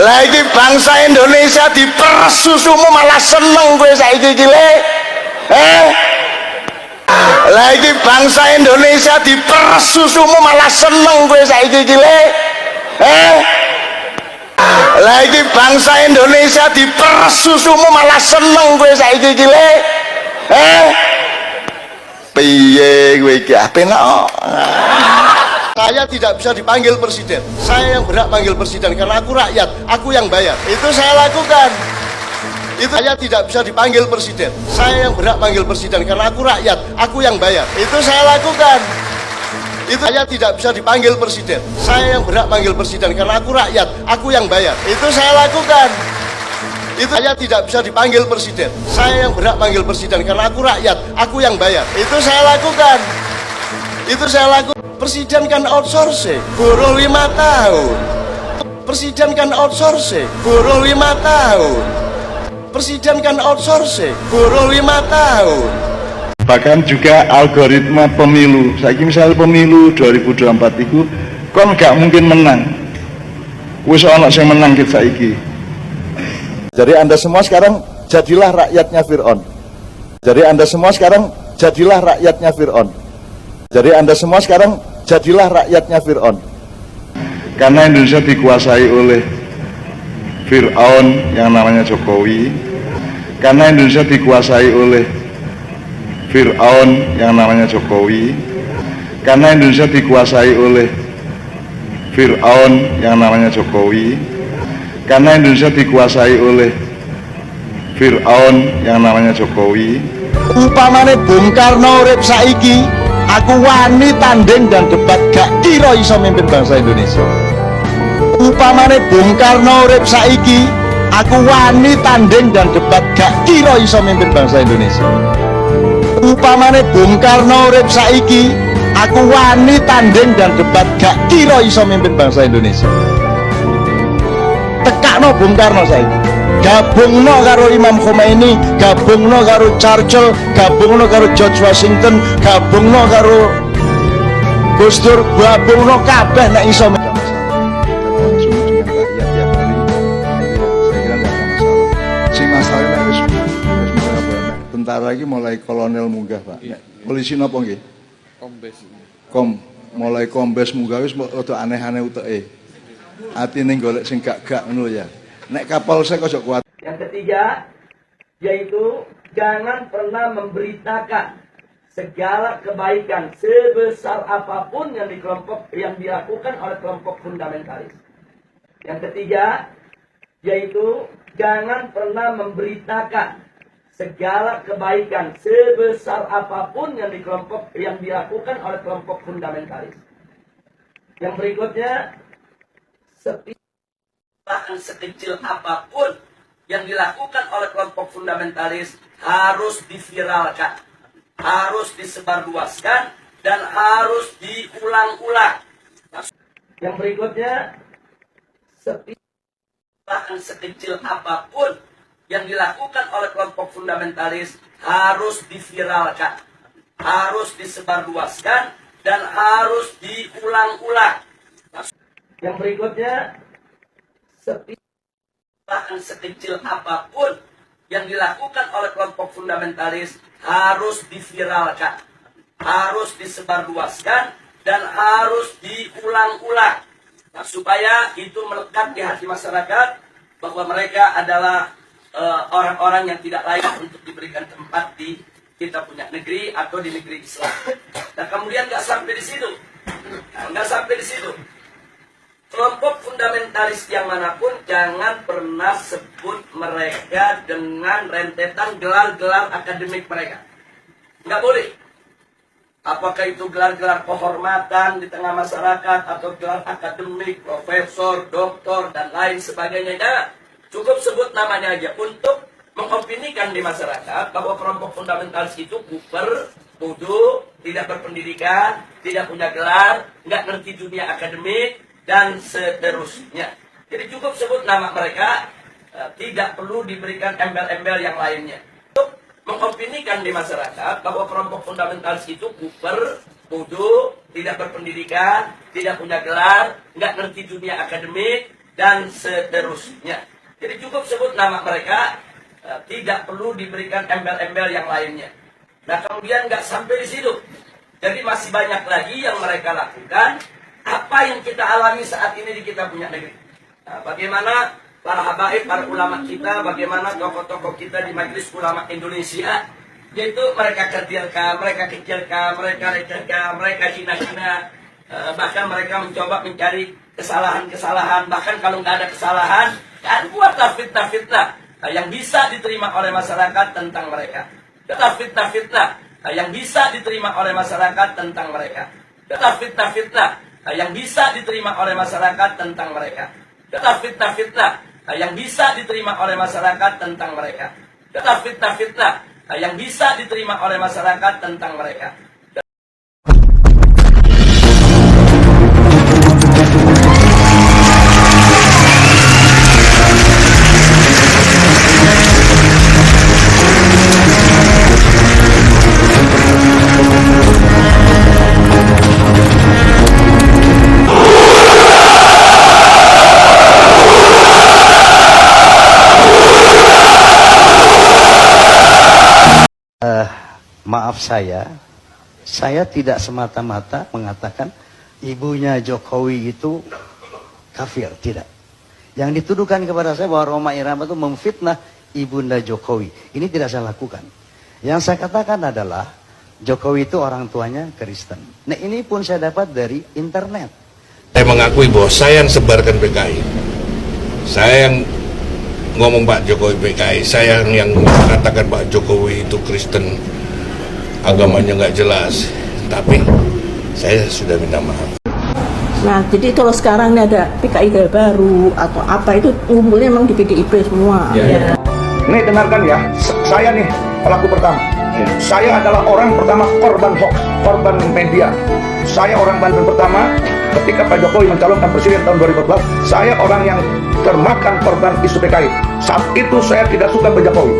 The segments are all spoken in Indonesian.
Lah iki bangsa Indonesia dipersusumu malah seneng kowe saiki iki le. Lah iki bangsa Indonesia dipersusumu malah seneng kowe saiki iki le. Lah iki bangsa Indonesia dipersusumu malah seneng kowe saiki iki le. Piye kowe iki apenak? Saya tidak bisa dipanggil presiden. Saya yang berhak panggil presiden karena aku rakyat, aku yang bayar. Itu saya lakukan. Itu saya tidak bisa dipanggil presiden. Saya yang berhak panggil presiden karena aku rakyat, aku yang bayar. Itu saya lakukan. Itu saya tidak bisa dipanggil presiden. Saya yang berhak panggil presiden karena aku rakyat, aku yang bayar. Itu saya lakukan. Itu saya tidak bisa dipanggil presiden. Saya yang berhak panggil presiden karena aku rakyat, aku yang bayar. Itu saya lakukan. Itu saya lakukan. Presiden kan outsourcing, buruh 5 tahun. Presiden kan outsourcing, buruh 5 tahun. Presiden kan outsourcing, buruh 5 tahun. Bahkan juga algoritma pemilu. Saiki misal pemilu 2024 itu kon gak mungkin menang. Wis ana sing menang kita saiki. Jadi Anda semua sekarang jadilah rakyatnya Fir'aun. Jadi Anda semua sekarang jadilah rakyatnya Fir'aun. Jadi Anda semua sekarang jadilah rakyatnya Fir'aun. Karena Indonesia dikuasai oleh Fir'aun yang namanya Jokowi. Karena Indonesia dikuasai oleh Fir'aun yang namanya Jokowi. Karena Indonesia dikuasai oleh Fir'aun yang namanya Jokowi. Karena Indonesia dikuasai oleh Fir'aun yang namanya Jokowi. Upamane Bung Karno urip saiki, aku wani tanding dan debat gak kira iso mimpin bangsa Indonesia. Upamane Bung Karno urip saiki, aku wani tanding dan debat gak kira iso mimpin bangsa Indonesia. Upamane Bung Karno urip saiki, aku wani tanding dan debat gak kira iso mimpin bangsa Indonesia. Tekakno Bung Karno saiki, gabungno karo Imam Khomeini, gabungno karo Churchill, gabungno karo George Washington, gabungno karo Gus Dur, gabungno kabeh nek iso. Tentara lagi mulai kolonel munggah Pak. Polisi napa nggih? Kombes. Mulai kombes munggah wis rada aneh-aneh uteke. Atine golek sing gak ngono ya. Nek Kapolsek kok kuat. Yang ketiga, yaitu jangan pernah memberitakan segala kebaikan sebesar apapun yang dilakukan oleh kelompok fundamentalis. Yang ketiga, yaitu jangan pernah memberitakan segala kebaikan sebesar apapun yang dilakukan oleh kelompok fundamentalis. Yang berikutnya, bahkan sekecil apapun yang dilakukan oleh kelompok fundamentalis harus diviralkan, harus disebarluaskan, dan harus diulang-ulang. Yang berikutnya, bahkan sekecil apapun yang dilakukan oleh kelompok fundamentalis harus diviralkan, harus disebarluaskan, dan harus diulang-ulang. Yang berikutnya, bahkan sekecil apapun yang dilakukan oleh kelompok fundamentalis harus diviralkan, harus disebarluaskan, dan harus diulang-ulang. Supaya itu melekat di hati masyarakat bahwa mereka adalah orang-orang yang tidak layak untuk diberikan tempat di kita punya negeri atau di negeri Islam. Nah kemudian nggak sampai di situ, kelompok fundamentalis yang manapun jangan pernah sebut mereka dengan rentetan gelar-gelar akademik mereka. Nggak boleh. Apakah itu gelar-gelar kehormatan di tengah masyarakat atau gelar akademik, profesor, doktor, dan lain sebagainya. Nah, cukup sebut namanya aja untuk mengopinikan di masyarakat bahwa kelompok fundamentalis itu kuper, bodoh, tidak berpendidikan, tidak punya gelar, nggak ngerti dunia akademik, dan seterusnya. Jadi cukup sebut nama mereka, tidak perlu diberikan embel-embel yang lainnya. Untuk mengopinikan di masyarakat bahwa kelompok fundamentalis itu kuper, bodoh, tidak berpendidikan, tidak punya gelar, nggak ngerti dunia akademik, dan seterusnya. Jadi cukup sebut nama mereka, tidak perlu diberikan embel-embel yang lainnya. Nah kemudian nggak sampai di situ. Jadi masih banyak lagi yang mereka lakukan. Apa yang kita alami saat ini di kita punya negeri. Nah, bagaimana para habaib, para ulama kita, bagaimana tokoh-tokoh kita di Majelis Ulama Indonesia, yaitu mereka kecilkan, mereka lecehkan, mereka hina-hina, bahkan mereka mencoba mencari kesalahan-kesalahan, bahkan kalau nggak ada kesalahan, kan buatlah fitnah-fitnah yang bisa diterima oleh masyarakat tentang mereka. Fitnah-fitnah yang bisa diterima oleh masyarakat tentang mereka. Fitnah-fitnah yang bisa diterima oleh masyarakat tentang mereka. Fitnah-fitnah yang bisa diterima oleh masyarakat tentang mereka. Fitnah-fitnah yang bisa diterima oleh masyarakat tentang mereka. Maaf saya tidak semata-mata mengatakan ibunya Jokowi itu kafir, tidak. Yang dituduhkan kepada saya bahwa Rhoma Irama itu memfitnah ibunda Jokowi. Ini tidak saya lakukan. Yang saya katakan adalah Jokowi itu orang tuanya Kristen. Nah ini pun saya dapat dari internet. Saya mengakui bahwa saya yang sebarkan PKI. Saya yang ngomong Pak Jokowi PKI. Saya yang mengatakan Pak Jokowi itu Kristen. Agamanya nggak jelas, tapi saya sudah minta maaf. Nah, jadi kalau sekarang ini ada PKI Gaya Baru atau apa itu ngumpulnya memang di PDIP semua. Ya. Nih dengarkan ya, saya nih pelaku pertama. Saya adalah orang pertama korban hoax, korban media. Saya orang Banten pertama ketika Pak Jokowi mencalonkan presiden tahun 2014. Saya orang yang termakan korban isu PKI. Saat itu saya tidak suka Pak Jokowi.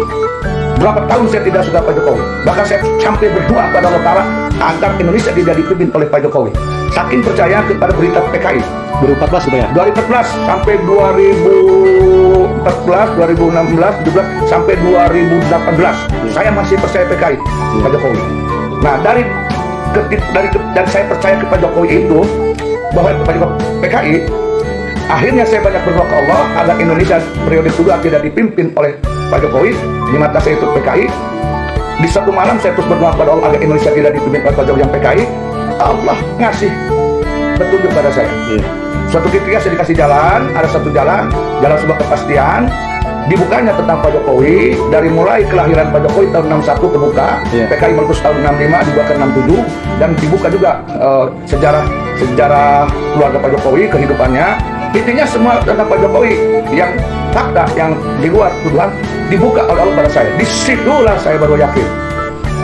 Berapa tahun saya tidak suka Pak Jokowi. Bahkan saya sampai berdoa kepada Allah Ta'ala agar Indonesia tidak dipimpin oleh Pak Jokowi. Saking percaya kepada berita PKI. 2014 ya? 2014 sampai 2014, 2016, 17 sampai 2018. Saya masih percaya PKI, Pak Jokowi. Nah dari saya percaya ke Pak Jokowi itu bahwa PKI, akhirnya saya banyak berdoa ke Allah agar Indonesia periode kedua tidak dipimpin oleh Pak Jokowi. Di mata saya itu PKI. Di satu malam saya terus berdoa pada Allah agar Indonesia tidak dipimpin oleh Pak Jokowi yang PKI. Allah ngasih petunjuk pada saya. Suatu ketika saya dikasih jalan, ada satu jalan sebuah kepastian. Dibukanya tentang Pak Jokowi, dari mulai kelahiran Pak Jokowi tahun 61 kebuka, PKI meletus tahun 65, dibuka ke 67, dan dibuka juga sejarah keluarga Pak Jokowi, kehidupannya. Intinya semua tentang Pak Jokowi yang fakta, yang di luar tuduhan dibuka oleh Allah pada saya. Disitulah saya baru yakin.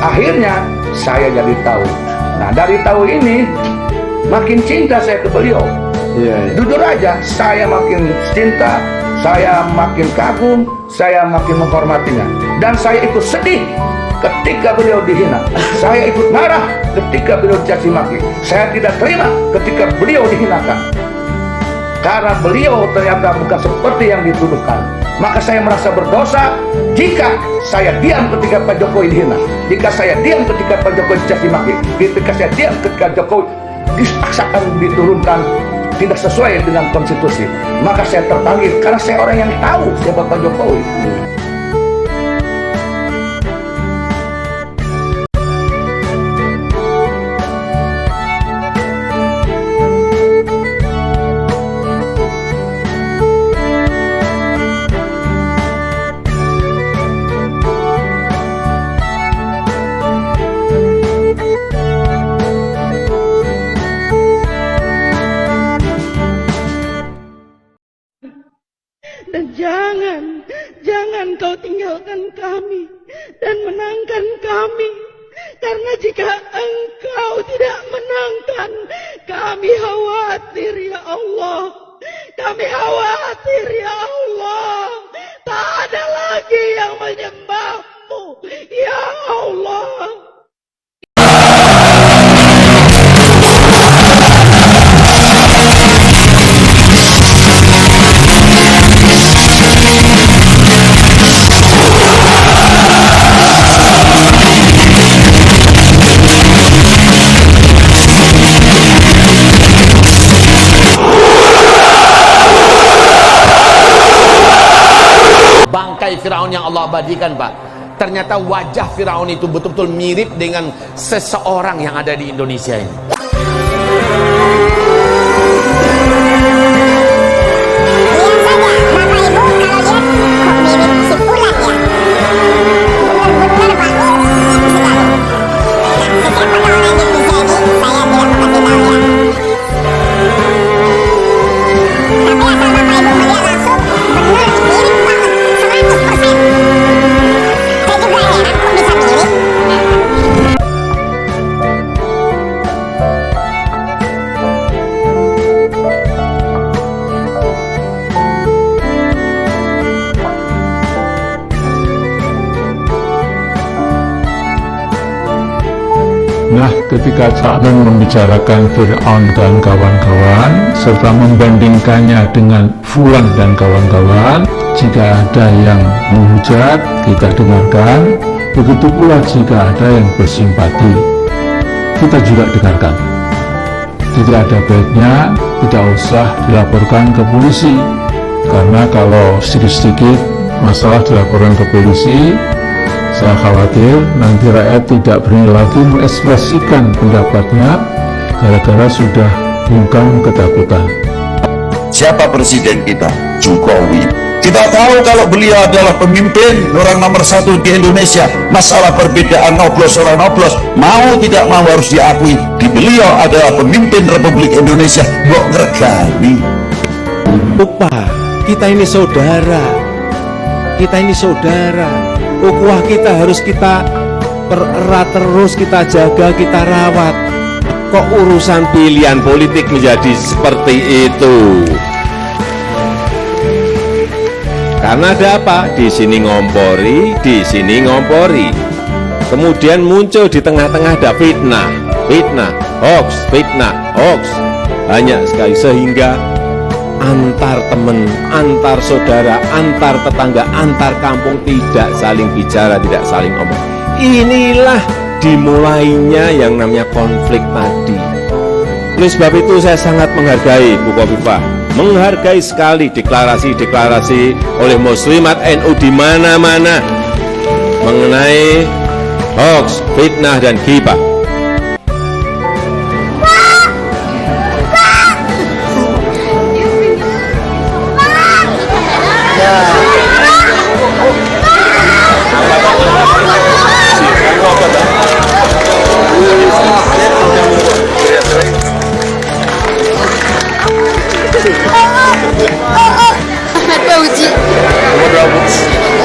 Akhirnya saya jadi tahu. Nah dari tahu ini makin cinta saya ke beliau. Jujur aja, saya makin cinta, saya makin kagum, saya makin menghormatinya. Dan saya ikut sedih ketika beliau dihina. Saya ikut marah ketika beliau dicaci maki. Saya tidak terima ketika beliau dihinakan. Karena beliau ternyata bukan seperti yang dituduhkan. Maka saya merasa berdosa jika saya diam ketika Pak Jokowi dihina, jika saya diam ketika Pak Jokowi dicaci maki, ketika saya diam ketika Jokowi dipaksakan diturunkan tidak sesuai dengan konstitusi. Maka saya terpanggil karena saya orang yang tahu siapa Pak Jokowi. Dan jangan kau tinggalkan kami dan menangkan kami. Karena jika engkau tidak menangkan, kami khawatir ya Allah. Kami khawatir ya Allah. Tak ada lagi yang menyembahmu ya Allah. bangkai Firaun yang Allah abadikan, Pak. Ternyata wajah Firaun itu betul-betul mirip dengan seseorang yang ada di Indonesia ini. Nah, ketika Sa'dan membicarakan Fir'aun dan kawan-kawan serta membandingkannya dengan Fulan dan kawan-kawan, jika ada yang menghujat, kita dengarkan. Begitu pula jika ada yang bersimpati, kita juga dengarkan. Tidak ada baiknya tidak usah dilaporkan ke polisi, karena kalau sedikit-sedikit masalah dilaporkan ke polisi, saya khawatir nanti rakyat tidak berani lagi mengekspresikan pendapatnya gara-gara sudah bungkam ketakutan. Siapa presiden kita? Jokowi. Kita tahu kalau beliau adalah pemimpin orang nomor 1 di Indonesia. Masalah perbedaan noblos orang noblos, mau tidak mau harus diakui. Beliau adalah pemimpin Republik Indonesia. Kok ngergani? Lupa, kita ini saudara. Kita ini saudara. Ukhuwah kita harus kita pererat terus, kita jaga, kita rawat. Kok urusan pilihan politik menjadi seperti itu? Karena ada apa? Di sini ngompori, di sini ngompori. Kemudian muncul di tengah-tengah ada fitnah, fitnah, hoax, fitnah, hoax. Banyak sekali sehingga antar teman, antar saudara, antar tetangga, antar kampung tidak saling bicara, tidak saling omong. Inilah dimulainya yang namanya konflik tadi. Oleh sebab itu saya sangat menghargai Bu Khofifah, menghargai sekali deklarasi-deklarasi oleh muslimat NU di mana-mana mengenai hoax, fitnah dan ghibah. Ahmad Fauzi,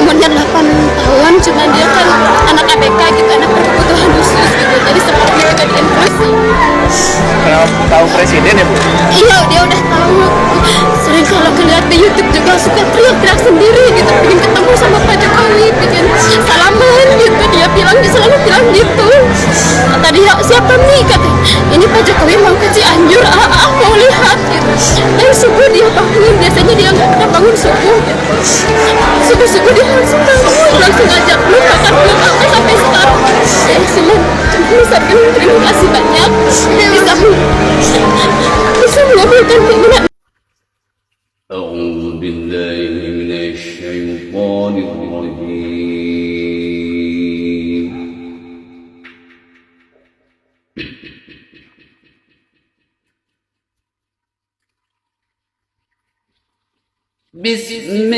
umurnya 8 tahun, cuma dia kan anak ABK gitu, anak berkebutuhan khusus gitu, jadi seperti kita di inklusi. Tahu presiden ya Bu? Iya, dia udah tahu. Sering kalau ngeliat di YouTube juga suka teriak-teriak sendiri gitu, pengen ketemu sama Pak Jokowi, pengen salaman gitu, dia selalu bilang gitu. Tadi siapa nih katanya, ini Pak Jokowi mau ke Cianjur, mau lihat gitu. Dan subuh dia bangun, biasanya dia nggak pernah bangun subuh gitu. Subuh dia langsung bangun, langsung ngajak belum makan belum apa sampai sekarang. Bisa terima kasih banyak, bisa mengabulkan keinginan. أعوذ بالله من الشيطان الرجيم بسم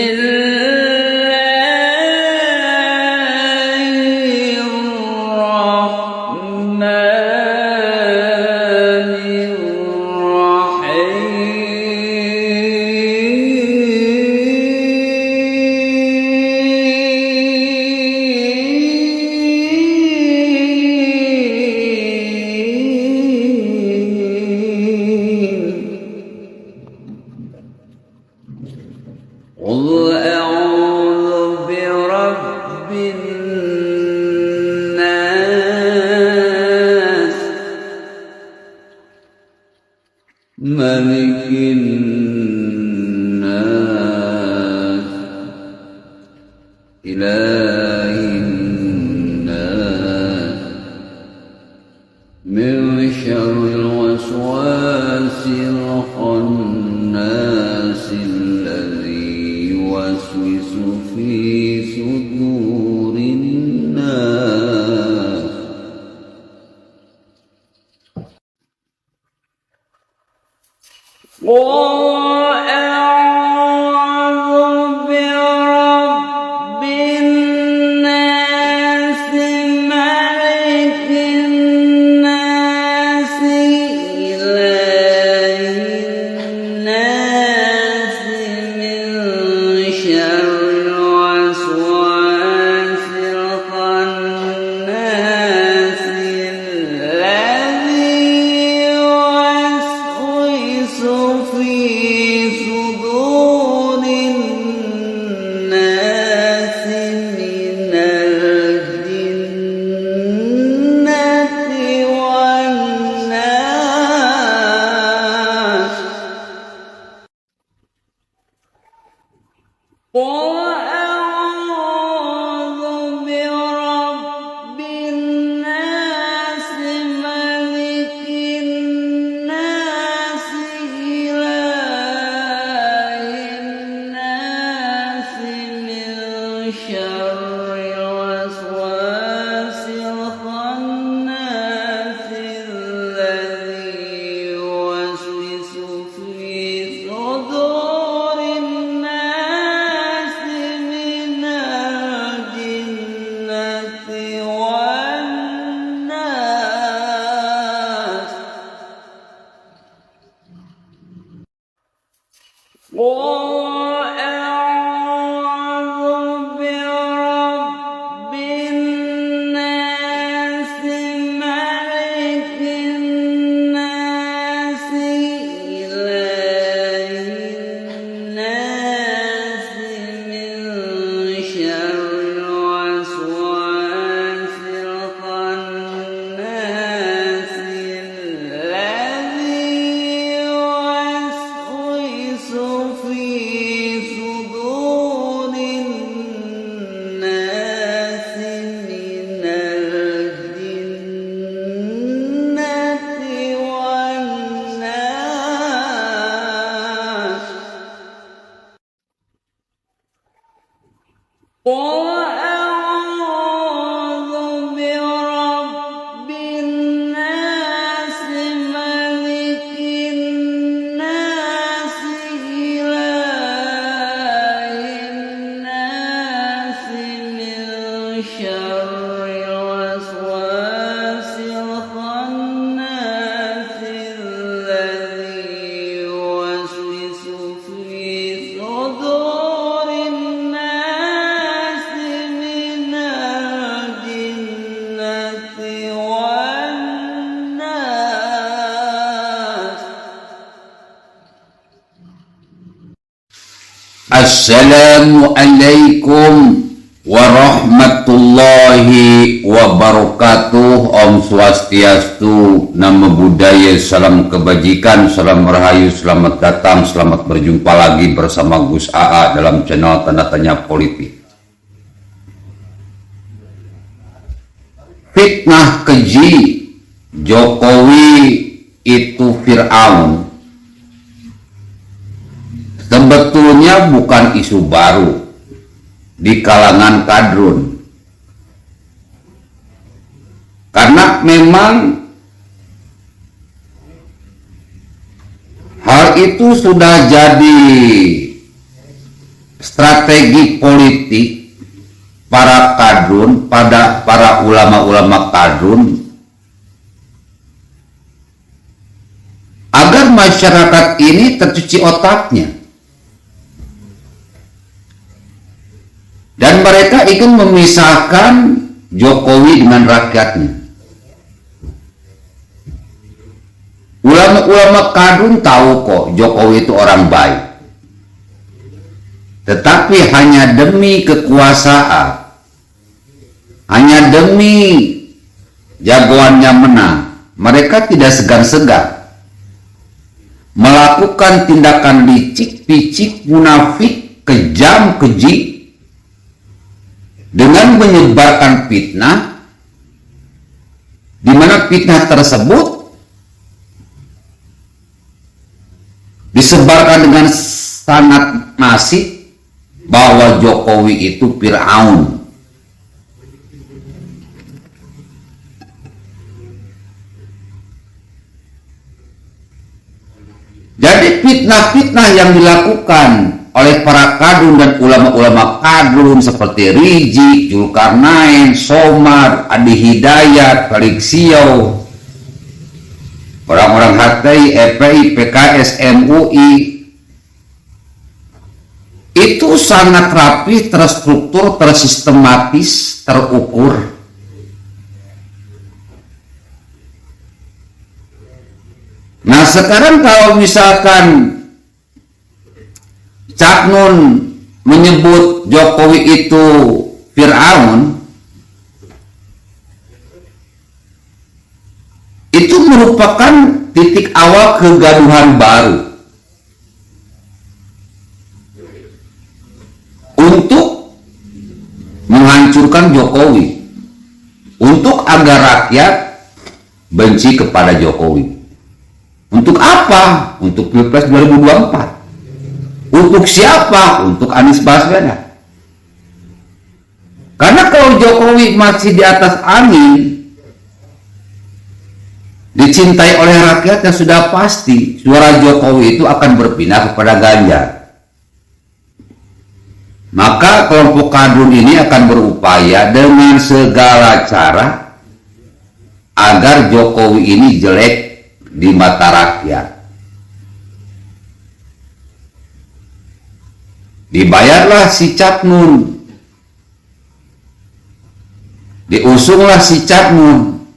قل أعوذ برب الناس ملك الناس إله الناس من شر الوسواس الخناس الذي يوسوس في صدور الناس Assalamualaikum warahmatullahi wabarakatuh. Om Swastiastu, Namo Buddhaya, salam kebajikan, salam rahayu, selamat datang, selamat berjumpa lagi bersama Gus AA dalam channel Tanda Tanya Politik. Fitnah keji Jokowi itu Fir'aun sebetulnya bukan isu baru di kalangan kadrun, karena memang hal itu sudah jadi strategi politik para kadrun, para ulama-ulama kadrun, agar masyarakat ini tercuci otaknya. Dan mereka ingin memisahkan Jokowi dengan rakyatnya. Ulama-ulama kadrun tahu kok Jokowi itu orang baik. Tetapi hanya demi kekuasaan, hanya demi jagoannya menang, mereka tidak segan-segan melakukan tindakan licik, picik, munafik, kejam, keji, dengan menyebarkan fitnah, di mana fitnah tersebut disebarkan dengan sangat masif, bahwa Jokowi itu Fir'aun. Jadi fitnah-fitnah yang dilakukan oleh para kadrun dan ulama-ulama kadrun seperti Rizik, Zulkarnain, Somad, Adi Hidayat, Felix Siow, orang-orang HTI, FPI, PKS, MUI, itu sangat rapi, terstruktur, tersistematis, terukur. Nah sekarang kalau misalkan Cak Nun menyebut Jokowi itu Fir'aun, itu merupakan titik awal kegaduhan baru untuk menghancurkan Jokowi, untuk agar rakyat benci kepada Jokowi. Untuk apa? Untuk Pilpres 2024. Untuk siapa? Untuk Anies Baswedan. Karena kalau Jokowi masih di atas angin, dicintai oleh rakyatnya, sudah pasti suara Jokowi itu akan berpindah kepada Ganjar. Maka kelompok kadrun ini akan berupaya dengan segala cara agar Jokowi ini jelek di mata rakyat. Dibayarlah si Cak Nun, diusunglah si Cak Nun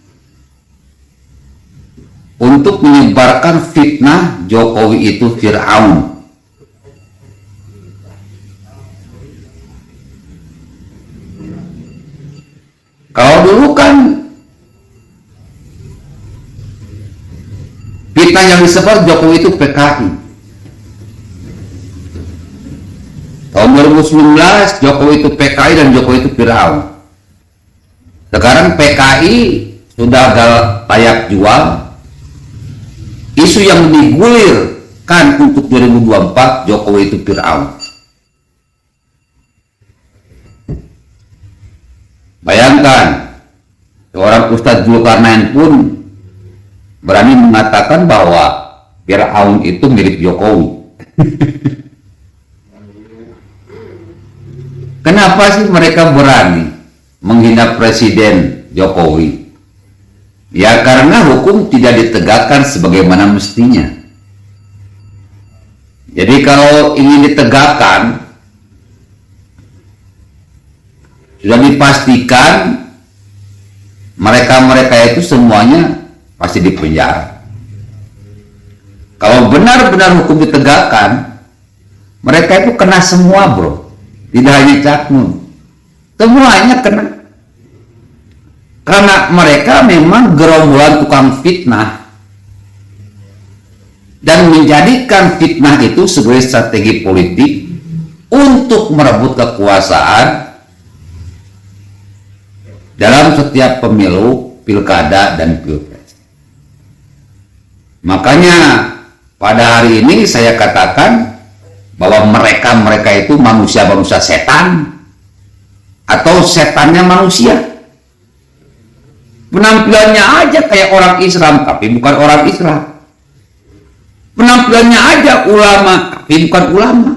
untuk menyebarkan fitnah Jokowi itu Fir'aun. Kalau dulu kan fitnah yang disebar Jokowi itu PKI. Tahun 2019 Jokowi itu PKI dan Jokowi itu Fir'aun. Sekarang PKI sudah agak layak jual. Isu yang digulirkan untuk 2024 Jokowi itu Fir'aun. Bayangkan seorang Ustadz Zulkarnain pun berani mengatakan bahwa Fir'aun itu mirip Jokowi. Kenapa sih mereka berani menghina Presiden Jokowi? Ya karena hukum tidak ditegakkan sebagaimana mestinya. Jadi kalau ingin ditegakkan, sudah dipastikan mereka-mereka itu semuanya pasti dipenjara. Kalau benar-benar hukum ditegakkan, mereka itu kena semua, bro. Tidak hanya Cak Nun, semuanya kena. Karena mereka memang gerombolan tukang fitnah dan menjadikan fitnah itu sebagai strategi politik untuk merebut kekuasaan dalam setiap pemilu, pilkada, dan pilpres. Makanya pada hari ini saya katakan bahwa mereka itu manusia-manusia setan atau setannya manusia. Penampilannya aja kayak orang Islam tapi bukan orang Islam. Penampilannya aja ulama tapi bukan ulama.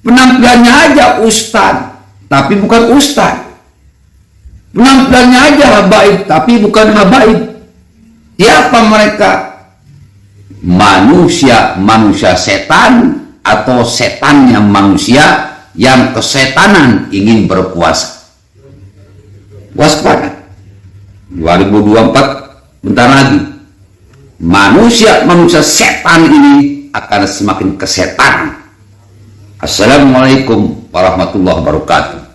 Penampilannya aja ustadz tapi bukan ustadz. Penampilannya aja habaib tapi bukan habaib. Siapa mereka? Manusia setan atau setannya manusia yang kesetanan ingin berkuasa. Waspada. 2024 bentar lagi. Manusia setan ini akan semakin kesetanan. Assalamualaikum warahmatullahi wabarakatuh.